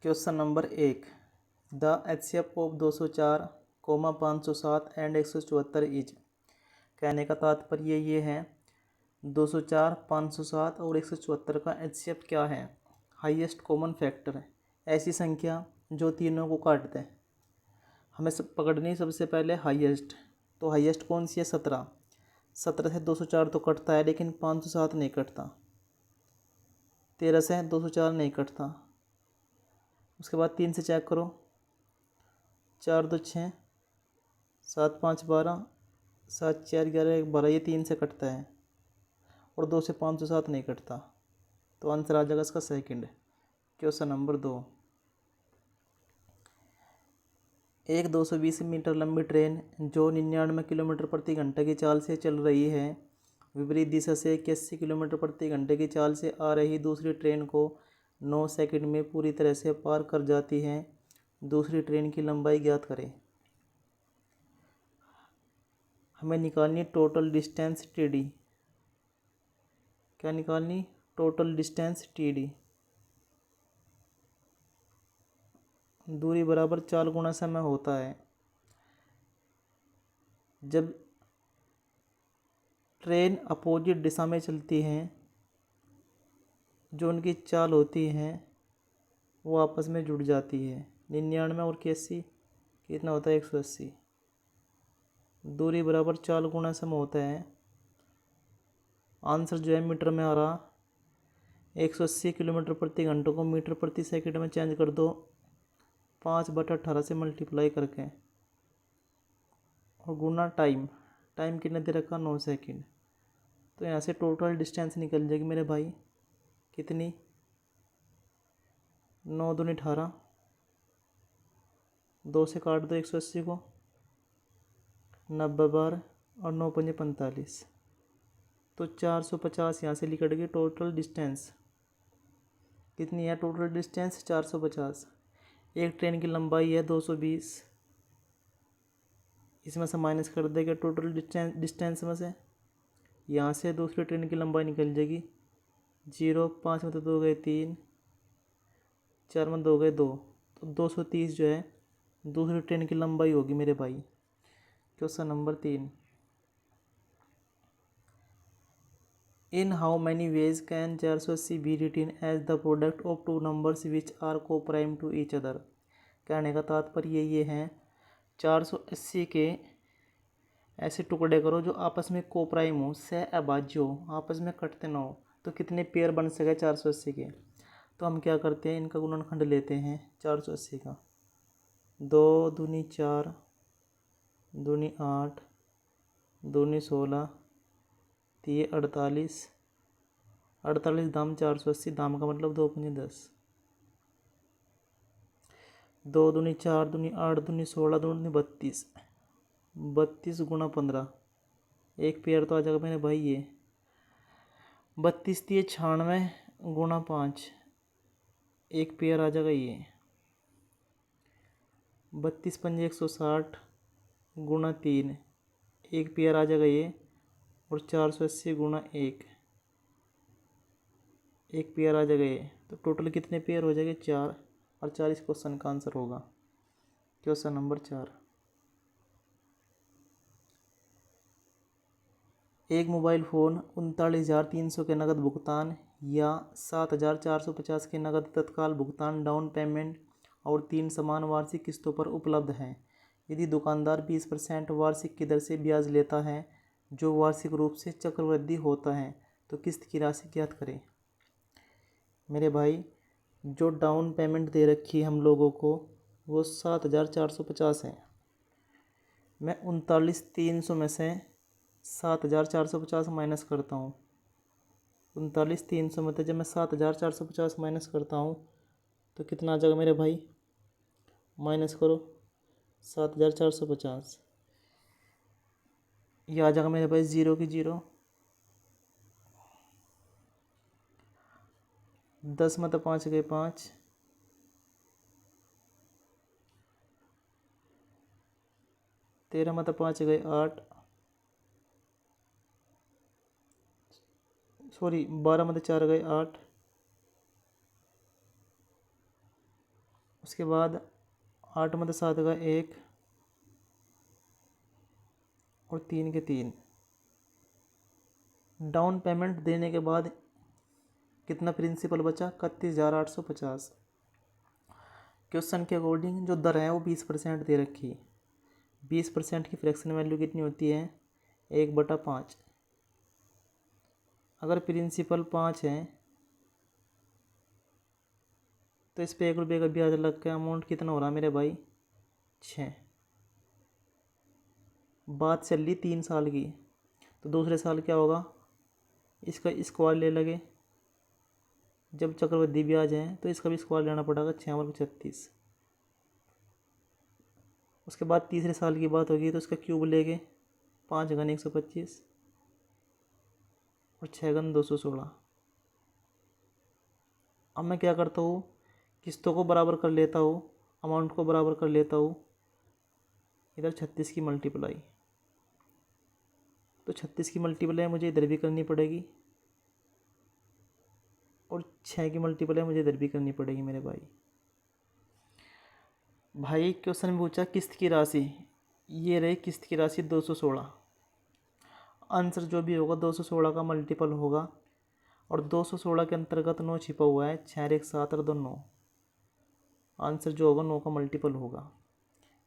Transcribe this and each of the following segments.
Question number 1। The HCF of 204, 507 and 174 is. कहने का तात्पर्य ये है 204, 507 और 174 का HCF क्या है? हाईएस्ट कॉमन फैक्टर है, ऐसी संख्या जो तीनों को काट दे। हमें पकड़नी सबसे पहले हाईएस्ट। तो हाईएस्ट कौन सी है? 17। 17 से 204 तो कटता है लेकिन 507 नहीं कटता। 13 से 204 नहीं कटता। उसके बाद 3 से चेक करो, 4 2 6, 7 5 12, 7 4 11 1 12, ये 3 से कटता है और 2 से 507 नहीं कटता। तो आंसर आ जाएगा इसका सेकंड। Question number 2। एक 220 मीटर लंबी ट्रेन जो 99 किलोमीटर प्रति घंटे की चाल से चल रही है, विपरीत दिशा से 81 किलोमीटर प्रति घंटे की चाल से आ रही दूसरी ट्रेन को 9 सेकंड में पूरी तरह से पार कर जाती है। दूसरी ट्रेन की लंबाई ज्ञात करें। हमें निकालनी टोटल डिस्टेंस TD। क्या निकालनी? Total distance TD। दूरी बराबर चाल गुणा समय होता है। जब ट्रेन अपोजिट दिशा में चलती हैं, जो उनकी चाल होती हैं वो आपस में जुड़ जाती है। 99 और 81 कितना होता है? 180। दूरी बराबर चाल गुणा समय होता है। आंसर जो है मीटर में आ रहा। 180 किलोमीटर प्रति घंटे को मीटर प्रति सेकंड में चेंज कर दो 5/18 से मल्टीप्लाई करके, और गुना टाइम। टाइम कितना दे रखा? 9 सेकंड। तो यहाँ से टोटल डिस्टेंस निकल जाएगी मेरे भाई। कितनी? 9 दूनी 18, 2 से काट दो 180 को, 90 बार और 9 पंजे 45। तो 450 यहाँ से निकल गई टोटल डिस्टेंस। कितनी है टोटल डिस्टेंस? 450। एक ट्रेन की लंबाई है 220, इसमें से माइनस कर देगा टोटल डिस्टेंस में से। यहाँ से दूसरी ट्रेन की लंबाई निकल जाएगी 0, 5 में तो 2 गए 3, 4 में 2 गए 2, तो 230 जो है दूसरी ट्रेन की लंबाई होगी मेरे भाई। Question number 3। In how many ways can 480 be written as the product of two numbers which are coprime to each other. कहने का तात्पर्य ये है 480 के ऐसे टुकड़े करो जो आपस में को प्राइम हो, सह अभाज्य हो, आपस में कटते ना हो। तो कितने पेयर बन सके 480 के? तो हम क्या करते हैं, इनका गुणनखंड लेते हैं 480 का। 2 दूनी 4, दूनी 8, दूनी 16, 3 48, 48 दाम 480, दाम का मतलब 2 पंजे 10। 2 दूनी 4, दूनी 8, दूनी 16, दूनी 32, 32 गुणा 15, एक पेयर तो आ जाएगा मेरे भाई ये 32 3 96 गुणा 5, एक पेयर आ जाएगा ये 32 पंजे 160 गुणा 3, एक पेयर आ जाएगा ये, और 480 गुणा 1, एक पेयर आ जाएगा ये। तो टोटल कितने पेयर हो जाएंगे? 4, और 4 इस क्वेश्चन का आंसर होगा। Question number 4। एक मोबाइल फ़ोन 39,300 के नकद भुगतान या 7,450 के नकद तत्काल भुगतान डाउन पेमेंट और 3 समान वार्षिक किस्तों पर उपलब्ध हैं। यदि दुकानदार 20% वार्षिक की दर से ब्याज लेता है जो वार्षिक रूप से चक्रवृद्धि होता है, तो किस्त की राशि ज्ञात करें। मेरे भाई जो डाउन पेमेंट दे रखी है हम लोगों को वो 7,450 है। मैं 39,300 में से 7,450 माइनस करता हूँ। 39,300 में से जब मैं 7,450 माइनस करता हूँ तो कितना आ जाएगा मेरे भाई? माइनस करो 7,450, ये आ जाएगा मेरे भाई 0 की 0। 10 में तो 5 गए 5, 13 में तो 5 गए 8, सॉरी 12 में तो 4 गए 8, उसके बाद 8 में 7 का 1 और 3 के 3। डाउन पेमेंट देने के बाद कितना प्रिंसिपल बचा? 31,850। क्वेश्चन के अकॉर्डिंग जो दर है वो 20% दे रखी है। 20% की फ्रैक्शन वैल्यू कितनी होती है? 1/5। अगर प्रिंसिपल 5 है तो इस पे 1 रुपये का ब्याज लग के अमाउंट कितना हो रहा मेरे भाई? 6। बात चल रही 3 साल की, तो दूसरे साल क्या होगा? इसका स्क्वायर ले लगे। जब चक्रवृद्धि ब्याज है तो इसका भी स्क्वायर लेना पड़ेगा, 6 वर्ग 36। उसके बाद तीसरे साल की बात होगी तो इसका क्यूब लेके 5 घन 125 और 6 घन 216। अब मैं क्या करता हूँ, किस्तों को बराबर कर लेता हूँ, अमाउंट को बराबर कर लेता हूँ। इधर 36 की मल्टीप्लाई, तो 36 की मल्टीप्लाई मुझे इधर भी करनी पड़ेगी और 6 की मल्टीप्लाई मुझे इधर भी करनी पड़ेगी मेरे भाई। भाई क्वेश्चन में पूछा किस्त की राशि, ये रही किस्त की राशि 216। आंसर जो भी होगा 216 का मल्टीपल होगा और 216 के अंतर्गत 9 छिपा हुआ है। 6 और 1 7 और 2 9। आंसर जो होगा 9 का मल्टीपल होगा।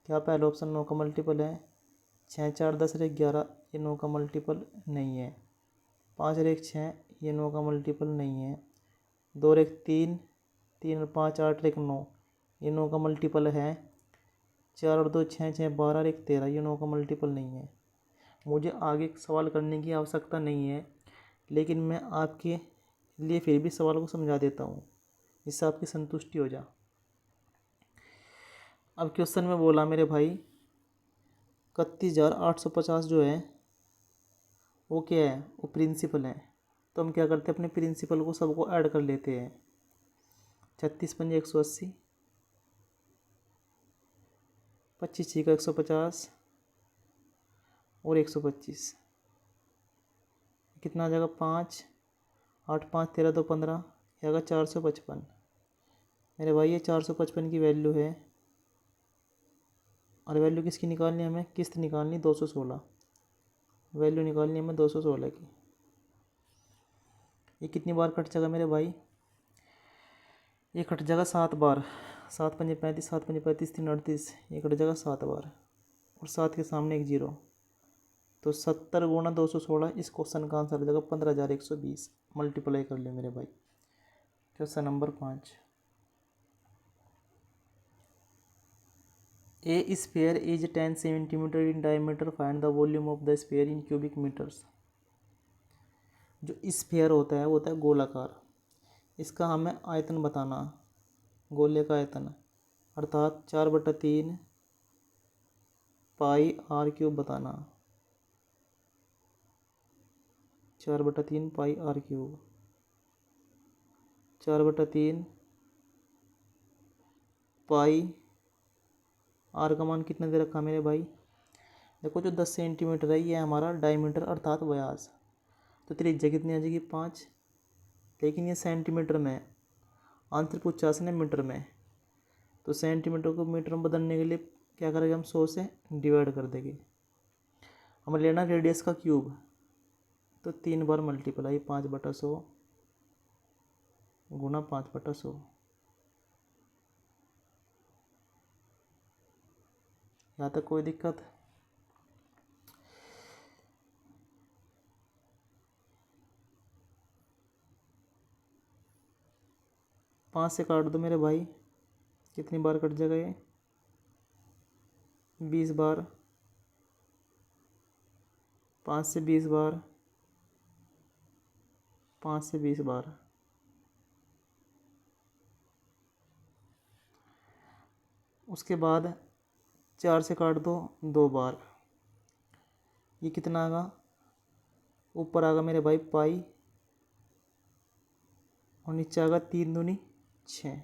क्या पहला ऑप्शन 9 का मल्टीपल है? 6 4 10 और 1 11, ये 9 का मल्टीपल नहीं है। 5 और 1 6, ये 9 का मल्टीपल नहीं है। 2 और 1 3, 3 और 5 8 और 1 9, ये 9 का मल्टीपल है। 4 और 2 6 6 12 और 1 13, ये 9 का मल्टीपल नहीं है। मुझे आगे सवाल करने की आवश्यकता नहीं है, लेकिन मैं आपके लिए फिर भी सवाल को समझा देता हूँ, जिससे आपकी संतुष्टि हो जा। अब क्वेश्चन में बोला मेरे भाई 31,850 जो है वो क्या है? वो प्रिंसिपल है। तो हम क्या करते हैं, अपने प्रिंसिपल को सबको ऐड कर लेते हैं। 36 पंजे 180, 25 6 का 150 और 125, कितना आ जाएगा? 5 8 5 13 2 15, ये आएगा 455। मेरे भाई ये 455 की वैल्यू है और वैल्यू किसकी निकालनी है? हमें किस्त निकालनी 216। वैल्यू निकालनी है हमें 216 की। ये कितनी बार कट जाएगा मेरे भाई? ये कट जाएगा 7 बार। 7 पंजे 35, 7 पंजे 35 3 38, ये कट जाएगा 7 बार और 7 के सामने एक 0। तो 70 गुणा 216, इस क्वेश्चन का आंसर आ जाएगा 15,120। मल्टीप्लाई कर ले मेरे भाई। Question number 5। A sphere is 10 centimetre in diameter, find the volume of the sphere in cubic metres. जो स्फीयर होता है वो होता है गोलाकार। इसका हमें आयतन बताना, गोले का आयतन, अर्थात 4/3 पाई आर क्यूब बताना। 4/3 पाई आर क्यूब, 4/3 पाई आर का मान कितना दे रखा मेरे भाई? देखो जो 10 सेंटीमीटर है ये हमारा डायमीटर अर्थात व्यास। तो त्रिज्या कितनी आ जाएगी? 5। लेकिन ये सेंटीमीटर में है, आंसर पूछा इसने मीटर में। तो सेंटीमीटर को मीटर में बदलने के लिए क्या करेंगे हम? 100 से डिवाइड कर देंगे। हमें लेना रेडियस का क्यूब, तो 3 बार मल्टीप्लाई 5/100 गुना 5/100। यहाँ तक कोई दिक्कत? पाँच से काट दो मेरे भाई, कितनी बार कट जाएगा ये? 20 बार। 5 से 20 बार, 5 से 20 बार। उसके बाद 4 से काट दो 2 बार। ये कितना आगा? ऊपर आगा मेरे भाई पाई और नीचे आगा 3 दूनी 6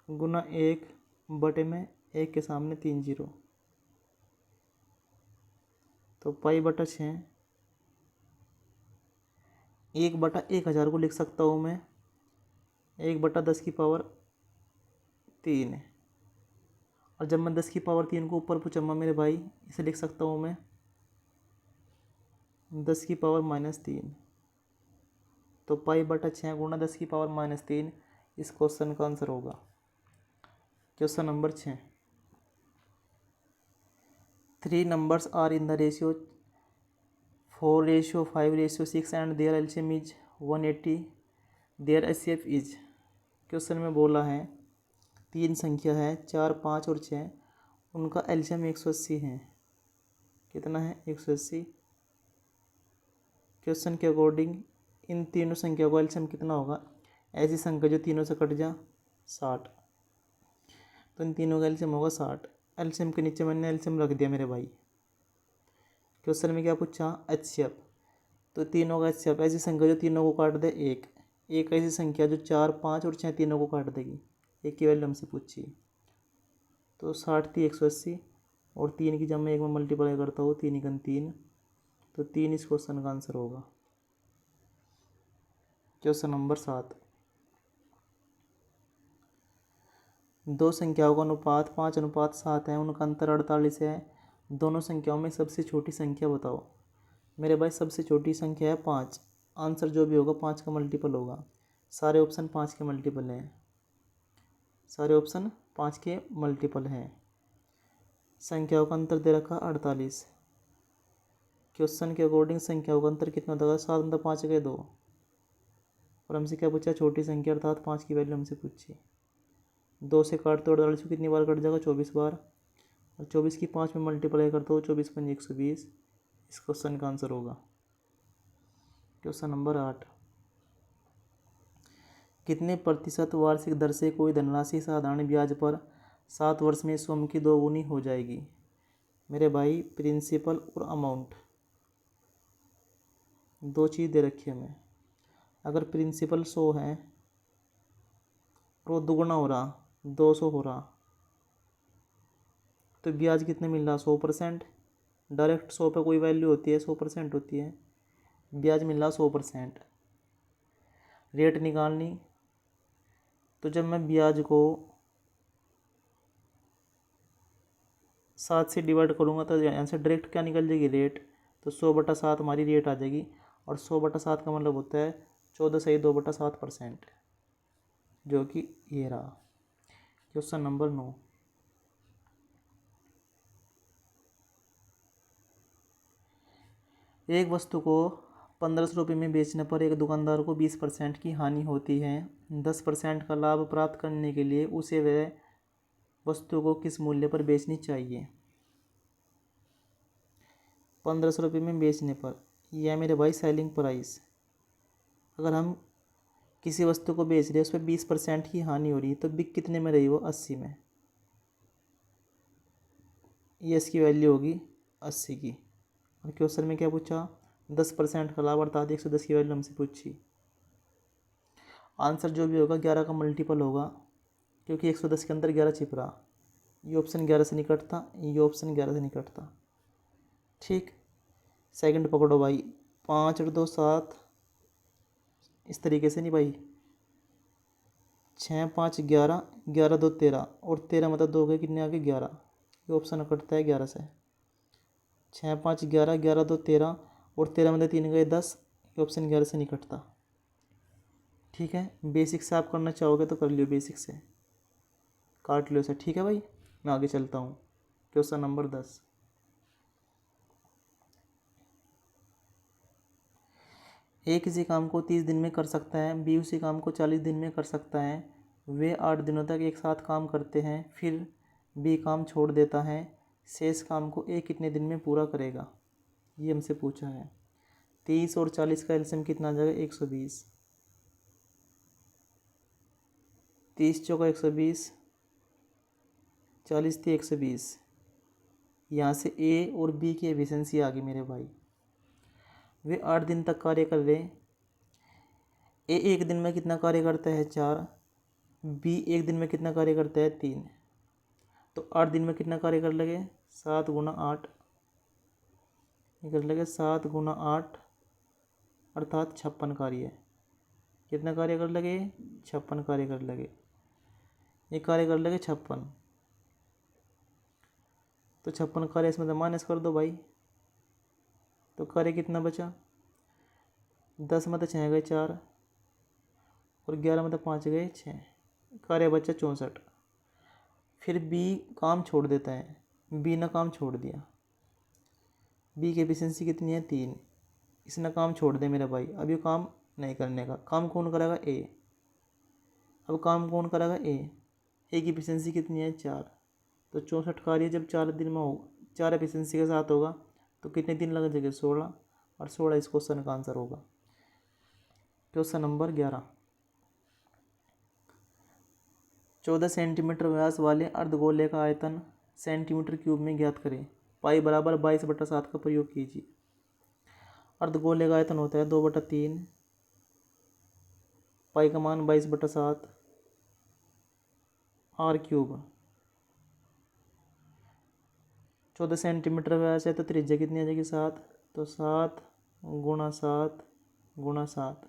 गुना 1 बटे में 1 के सामने 3 0, तो पाई/6। 1/1000 को लिख सकता हूँ मैं 1/10 की पावर 3। और जब मैं 10 की पावर 3 को ऊपर पूछूँगा मेरे भाई, इसे लिख सकता हूँ मैं 10 की पावर -3। तो पाई बटा 6 गुणा 10 की पावर -3 इस क्वेश्चन का आंसर होगा। Question number 6। 3 numbers are in the ratio 4:5:6 and their LCM is 180. Their HCF is। Question में बोला है 3 संख्या है 4, 5 और 6, उनका एलसीएम 180 है। कितना है? 180। क्वेश्चन के अकॉर्डिंग इन तीनों संख्या का एलसीएम कितना होगा? ऐसी संख्या जो तीनों से कट जा 60, तो इन तीनों का एलसीएम होगा 60। एलसीएम के नीचे मैंने एलसीएम रख दिया मेरे भाई। क्वेश्चन में क्या पूछा? एचसीएफ। तो तीनों का एचसीएफ ऐसी संख्या जो तीनों को काट दे एक ऐसी संख्या जो 4, 5 और 6 तीनों को काट देगी। एक की वैल्यू हमसे पूछी। तो 60 थी 180 और 3 की जब मैं 1 में मल्टीप्लाई करता हूँ 3 × 3, तो 3 इस क्वेश्चन का आंसर होगा। Question number 7। दो संख्याओं का अनुपात 5:7 है, उनका अंतर 48 है। दोनों संख्याओं में सबसे छोटी संख्या बताओ। मेरे भाई सबसे छोटी संख्या है 5। आंसर जो भी होगा 5 का मल्टीपल होगा। सारे ऑप्शन 5 के मल्टीपल हैं। सारे ऑप्शन 5 के मल्टीपल हैं। संख्याओं का अंतर दे रखा 48। क्वेश्चन के अकॉर्डिंग संख्याओं का अंतर कितना होगा? 7 × 5 = 2। और हमसे क्या पूछा? छोटी संख्या अर्थात 5 की वैल्यू हमसे पूछी। 2 से काटते 48 को कितनी बार कट जाएगा? 24 बार। और 24 की 5 में मल्टीप्लाई करते हो 24 × 5 = 120। इस क्वेश्चन का आंसर होगा। Question number 8। कितने प्रतिशत वार्षिक दर से कोई धनराशि साधारण ब्याज पर 7 वर्ष में स्वयं की 2 गुनी हो जाएगी? मेरे भाई प्रिंसिपल और अमाउंट दो चीज़ दे रखी है हमें। अगर प्रिंसिपल 100 है और वो दुगुना हो रहा 200 हो रहा, तो ब्याज कितने मिल रहा? 100%। डायरेक्ट 100 पे कोई वैल्यू होती है? 100% होती है। ब्याज मिल रहा 100%। रेट निकालनी, तो जब मैं ब्याज को 7 से डिवाइड करूँगा तो यहाँ से डायरेक्ट क्या निकल जाएगी? रेट। तो 100/7 हमारी रेट आ जाएगी। और 100/7 का मतलब होता है 14.2/7%, जो कि ये रहा। Question number 9। एक वस्तु को 1500 रुपये में बेचने पर एक दुकानदार को 20% की हानि होती है। 10% का लाभ प्राप्त करने के लिए उसे वह वस्तु को किस मूल्य पर बेचनी चाहिए? 1500 रुपये में बेचने पर, यह मेरे भाई सेलिंग प्राइस। अगर हम किसी वस्तु को बेच रहे हैं उस पर 20% की हानि हो रही है, तो बिक कितने में रही? वो 80 में। ये इसकी वैल्यू होगी 80 की। और क्वेश्चन में क्या पूछा? 10% का लाभ अर्थात 110 की वैल्यू हमसे पूछी। आंसर जो भी होगा 11 का मल्टीपल होगा, क्योंकि 110 के अंदर 11 छिप रहा। ये ऑप्शन 11 से नहीं कटता, ये ऑप्शन 11 से नहीं कटता। ठीक, सेकंड पकड़ो भाई। 5 और 2 7, इस तरीके से नहीं भाई। 6 5 11, 11 2 13, और 13 मतलब 2 गए, कितने आगे? 11। ये ऑप्शन कटता है 11 से। 6 5 11, 11 2 13, और 13 मतलब 3 गए 10। ये ऑप्शन 11 से नहीं कटता। ठीक है, बेसिक से आप करना चाहोगे तो कर लियो, बेसिक से काट लो इसे। ठीक है भाई, मैं आगे चलता हूँ। Question number 10। ए किसी काम को 30 दिन में कर सकता है, बी उसी काम को 40 दिन में कर सकता है। वे 8 दिनों तक एक साथ काम करते हैं, फिर बी काम छोड़ देता है। शेष काम को ए कितने दिन में पूरा करेगा? ये हमसे पूछा है। 30 और 40 का एलसीएम कितना आ जाएगा? 120। 30 चौका 120, 40 थी 120। यहाँ से ए और बी की एफिशिएंसी आ गई मेरे भाई। वे 8 दिन तक कार्य कर रहे हैं। ए एक दिन में कितना कार्य करता है? 4। बी एक दिन में कितना कार्य करता है? 3। तो 8 दिन में कितना कार्य कर लगे? 7 × 8 कर लगे। 7 × 8 अर्थात 56 कार्य। कितना कार्य कर लगे? 56 कार्य कर लगे। ये कार्य कर लेंगे 56, तो 56 कार्य इसमें से माइनस कर दो भाई, तो कार्य कितना बचा, 10 में तो 6 गए 4 और 11 में तो 5 गए 6, कार्य बचा 64। फिर बी काम छोड़ देता है, बी ने काम छोड़ दिया, बी की एफिशिएंसी कितनी है 3, इसने काम छोड़ दिया मेरे भाई। अब ये काम नहीं करने का, काम कौन करेगा ए, अब काम कौन करेगा ए की एफिशिएंसी कितनी है 4, तो 64 कार्य जब 4 दिन में हो, 4 एफिशिएंसी के साथ होगा तो कितने दिन लग जाएंगे 16, और 16 इस क्वेश्चन का आंसर होगा। क्वेश्चन नंबर 11, 14 सेंटीमीटर व्यास वाले अर्धगोले का आयतन सेंटीमीटर क्यूब में ज्ञात करें। पाई बराबर 22/7 का प्रयोग कीजिए। अर्धगोले का आयतन होता है 2/3, पाई का मान 22/7 आर क्यूब। 14 सेंटीमीटर व्यास है तो त्रिज्या कितनी आ जाएगी 7, तो 7 गुणा 7 गुणा 7।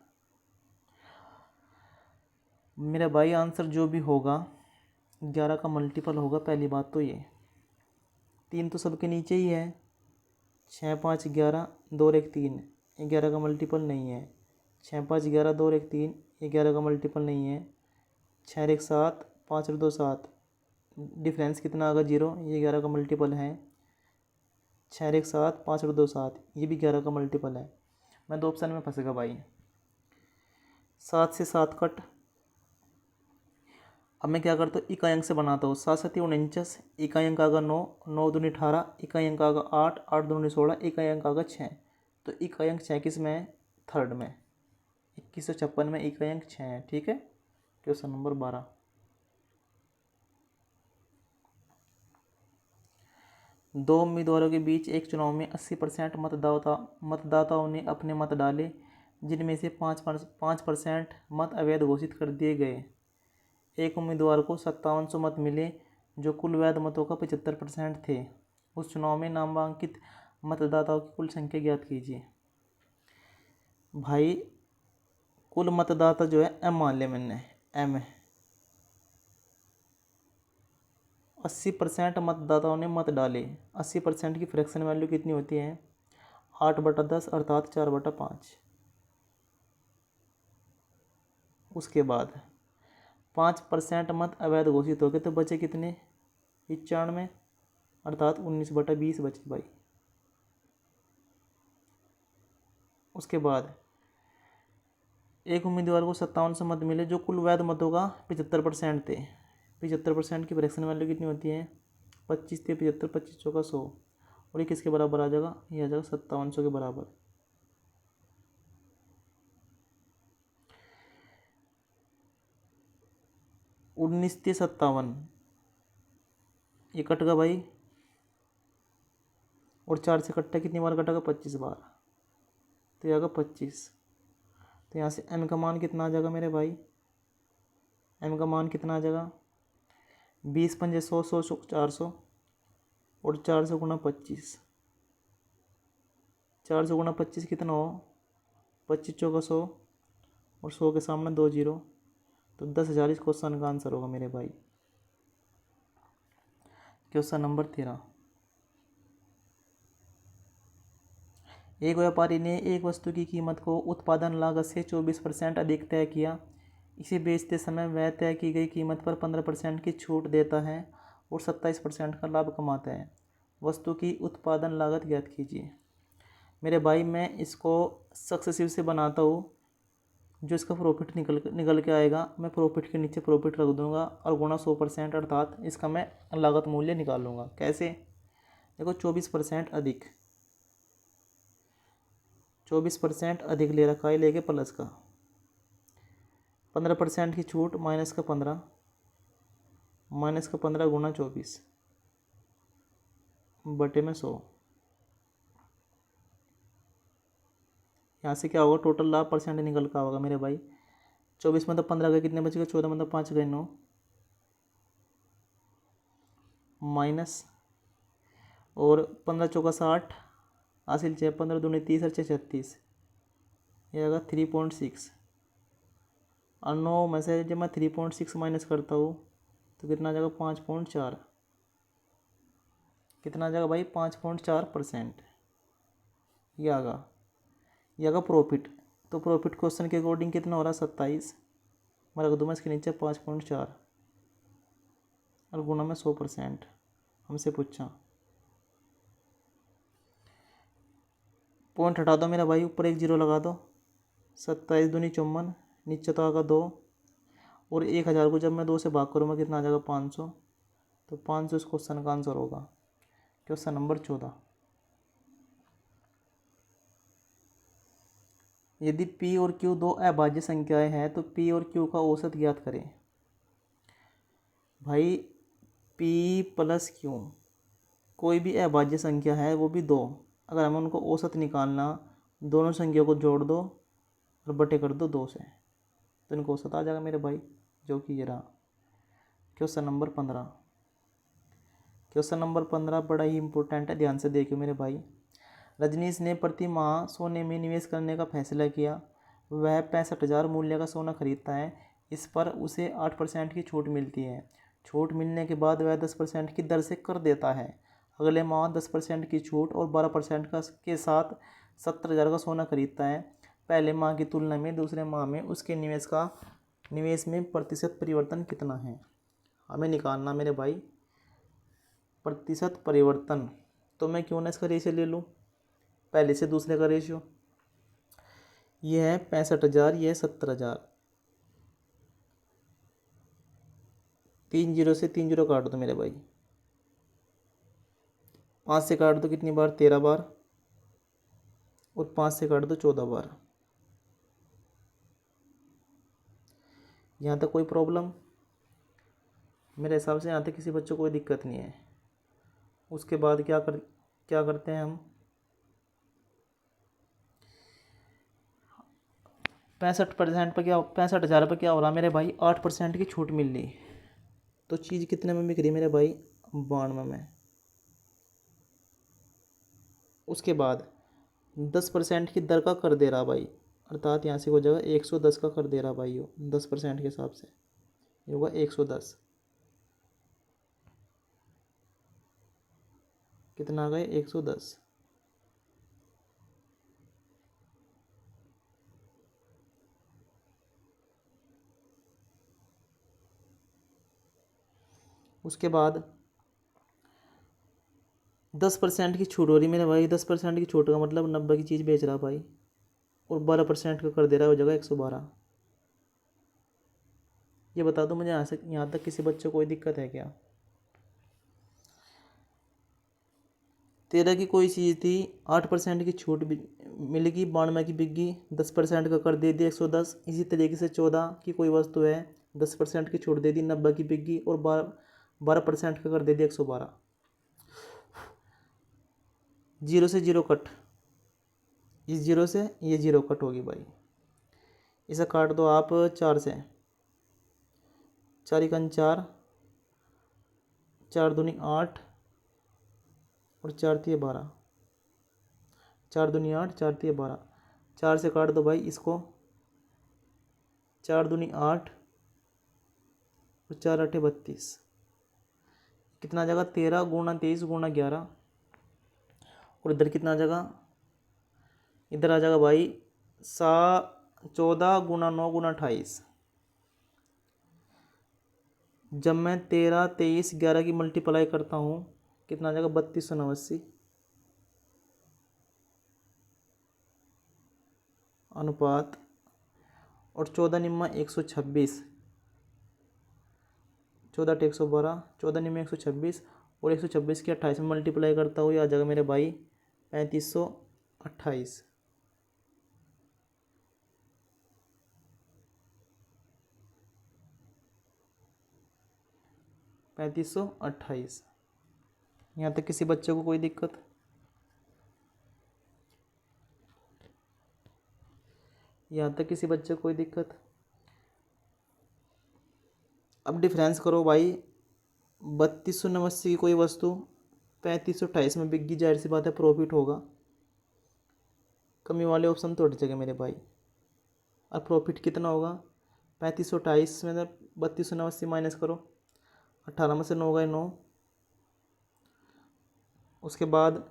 मेरा भाई आंसर जो भी होगा 11 का मल्टीपल होगा। पहली बात तो ये 3 तो सबके नीचे ही है, 6 5 11 2 और 1 3, 11 का मल्टीपल नहीं है। 6 5 11 2 और 1 3, 11 का मल्टीपल नहीं है। 6 और 1 7, 5 और 2 7, डिफरेंस कितना आएगा 0, ये 11 का मल्टीपल है। 6 और 1 7, 5 और 2 7, ये भी 11 का मल्टीपल है। मैं 2 ऑप्शन में फंसेगा भाई। 7 से 7 कट, अब मैं क्या करता हूँ इकाई अंक से बनाता हूँ। 7 7 49, इकाई अंक आगा 9, 9 दूनी 18, इकाई अंक आगा 8, 8 दूनी 16, इकाई अंक आगा 6, तो इकाई अंक 6 किस में है, थर्ड में। 2156 में इकाई अंक 6 है। ठीक है। क्वेश्चन नंबर 12, दो उम्मीदवारों के बीच एक चुनाव में 80% मतदाताओं ने अपने मत डाले, जिनमें से 5% मत अवैध घोषित कर दिए गए। एक उम्मीदवार को 5700 मत मिले, जो कुल वैध मतों का 75% थे। उस चुनाव में नामांकित मतदाताओं की कुल संख्या ज्ञात कीजिए। भाई कुल मतदाता जो है एम मान लिया मैंने, एम है। 80% मतदाताओं ने मत डाले। 80% की फ्रैक्शन वैल्यू कितनी होती है, 8/10 अर्थात 4/5। उसके बाद 5% मत अवैध घोषित हो गए, तो बचे कितने, 95 अर्थात 19/20 बचे भाई। उसके बाद एक उम्मीदवार को 5700 मत मिले, जो कुल वैध मतों का 75% थे। 75% की फ्रैक्शन वैल्यू कितनी होती है, 25 थे 75, 25 चौका 100, और ये किसके बराबर आ जाएगा, ये आ जाएगा 5700 के बराबर। उन्नीस 57, ये कट गया भाई, और 4 से कट्टा कितनी बार कटेगा, 25 बार, तो ये आएगा 25। तो यहाँ से एम का मान कितना आ जाएगा मेरे भाई, एम का मान कितना आ जाएगा, 20 पंजे 100, 100 400, और 400 गुणा 25, 400 गुणा 25 कितना हो, 25 चौका 100, और 100 के सामने 2 0, तो 10,000 इस क्वेश्चन का आंसर होगा मेरे भाई। क्वेश्चन नंबर 13, एक व्यापारी ने एक वस्तु की कीमत को उत्पादन लागत से 24% अधिक तय किया। इसे बेचते समय वह तय की गई कीमत पर 15% की छूट देता है और 27% का लाभ कमाता है। वस्तु की उत्पादन लागत ज्ञात कीजिए। मेरे भाई मैं इसको सक्सेसिव से बनाता हूँ, जो इसका प्रॉफिट निकल के आएगा मैं प्रॉफिट के नीचे प्रॉफिट रख दूंगा और गुणा 100%, अर्थात इसका मैं लागत मूल्य निकाल लूँगा। कैसे, देखो 24% अधिक, 24% अधिक ले रखा है, लेके प्लस का 15% की छूट, माइनस का 15, माइनस का 15 गुणा 24 बटे में 100। यहाँ से क्या होगा, टोटल लाभ परसेंट निकल का होगा मेरे भाई। 24 में तो 15 गए, कितने बच गए, 14 में तो 5 गए 9, माइनस, और 15 चौका 60, हासिल 6, 15 दूनी 30 और 6 36, ये आएगा 3.6। और 9 में से जब मैं 3.6 माइनस करता हूँ तो कितना आ जाएगा 5.4, कितना आ जाएगा भाई 5.4%। ये आगा प्रॉफिट। तो प्रॉफिट क्वेश्चन के अकॉर्डिंग कितना हो रहा है 27, मैं रख दूँ मैं इसके नीचे 5.4 और गुना में 100%। हमसे पूछा, पॉइंट हटा दो मेरा भाई, ऊपर एक जीरो लगा दो, 27 दूनी 54, नीचे तो आगा 2, और 1000 को जब मैं 2 से भाग करूँगा कितना आ जाएगा 500। तो 500 इस क्वेश्चन का आंसर होगा। Question number 14। यदि P और Q दो अभाज्य संख्याएं हैं तो P और Q का औसत ज्ञात करें। भाई P प्लस Q कोई भी अभाज्य संख्या है, वो भी दो, अगर हमें उनको औसत निकालना, दोनों संख्या को जोड़ दो और बटे कर दो 2 से, तो इनको औसत आ जाएगा मेरे भाई, जो कि ये रहा। Question number 15। क्वेश्चन नंबर 15 बड़ा ही इंपॉर्टेंट है, ध्यान से देखिए मेरे भाई। रजनीश ने प्रति माह सोने में निवेश करने का फैसला किया। वह 65,000 मूल्य का सोना खरीदता है। इस पर उसे 8% की छूट मिलती है। छूट मिलने के बाद वह 10% की दर से कर देता है। अगले माह 10% की छूट और 12% का के साथ 70,000 का सोना खरीदता है। पहले माह की तुलना में दूसरे माह में उसके निवेश में प्रतिशत परिवर्तन कितना है। हमें निकालना मेरे भाई प्रतिशत परिवर्तन। तो मैं क्यों ना इसका रेशियो ले लूँ, पहले से दूसरे का रेशियो। ये है 65,000, ये है 70,000। 3 जीरो से 3 जीरो काट दो मेरे भाई, 5 से काट दो कितनी बार 13 बार, और 5 से काट दो 14 बार। यहाँ तक कोई प्रॉब्लम? मेरे हिसाब से यहाँ तक किसी बच्चों को कोई दिक्कत नहीं है। उसके बाद क्या करते हैं हम, 65% पर क्या, 65,000 पर क्या हो रहा मेरे भाई, 8% की छूट मिल रही। तो चीज़ कितने में बिक रही मेरे भाई, 92 में। उसके बाद 10% की दर का कर दे रहा भाई, अर्थात यहाँ से हो जाएगा 110 का कर दे रहा भाई। वो 10% के हिसाब से ये होगा 110। कितना आ गए 110। उसके बाद 10% की छूट हो रही मेरे भाई। 10% की छूट का मतलब 90 की चीज़ बेच रहा भाई, और 12% का कर दे रहा है, हो जाएगा 112। ये बता दो मुझे, यहाँ तक किसी बच्चे को कोई दिक्कत है क्या? 13 की कोई चीज़ थी, 8% की छूट मिलेगी, 92 की बिकगी, 10% का कर दे दिया 110। इसी तरीके से 14 की कोई वस्तु है, 10% की छूट दे दी, 90 की बिकगी, और 12% का कर दे दिया 112। जीरो से जीरो कट, इस जीरो से ये जीरो कट होगी भाई। इसे काट दो आप 4 से, 4 इकन 4, 4 दूनी 8, और 4 तिये 12, 4 दूनी 8, 4 तिये 12। 4 से काट दो भाई इसको, 4 दूनी 8 और 4 आठे 32। कितना आ जाएगा 13 गुणा 23 गुणा 11, और इधर कितना आ जाएगा, इधर आ जाएगा भाई 14 गुणा 9 गुणा 28। जब मैं 13, 23, 11 की मल्टीप्लाई करता हूँ कितना आ जाएगा 3289 अनुपात, और 14 निम्मा 126, 14 अट्ठे 112, 14 निम्मा 126, और 126 की 28 में मल्टीप्लाई करता हूँ, ये आ जाएगा मेरे भाई 3528। 3528। यहाँ तक किसी बच्चे को कोई दिक्कत? यहाँ तक किसी बच्चे को कोई दिक्कत? अब डिफरेंस करो भाई, 3289 की कोई वस्तु 3528 में बिक गई, जाहिर सी बात है प्रॉफिट होगा। कमी वाले ऑप्शन तो हट जाएंगे मेरे भाई। और प्रॉफिट कितना होगा, 3528 में 3289 माइनस करो, 18 में से 9 गए 9, उसके बाद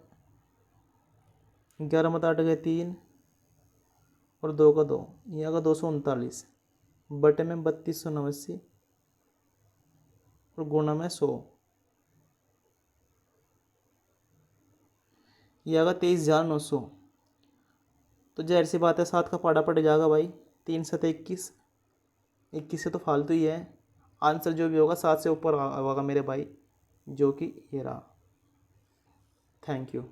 11 में 8 गए 3 और 2 का 2, यहाँ का 239 बटे में 3289 और गुणा में 100, यह आगा 23,900। तो जाहिर सी बात है 7 का पाड़ा पड़ जाएगा भाई, 3 7 21, 21 से तो फालतू ही है। आंसर जो भी होगा 7 से ऊपर होगा मेरे भाई, जो कि ये रहा। Thank you.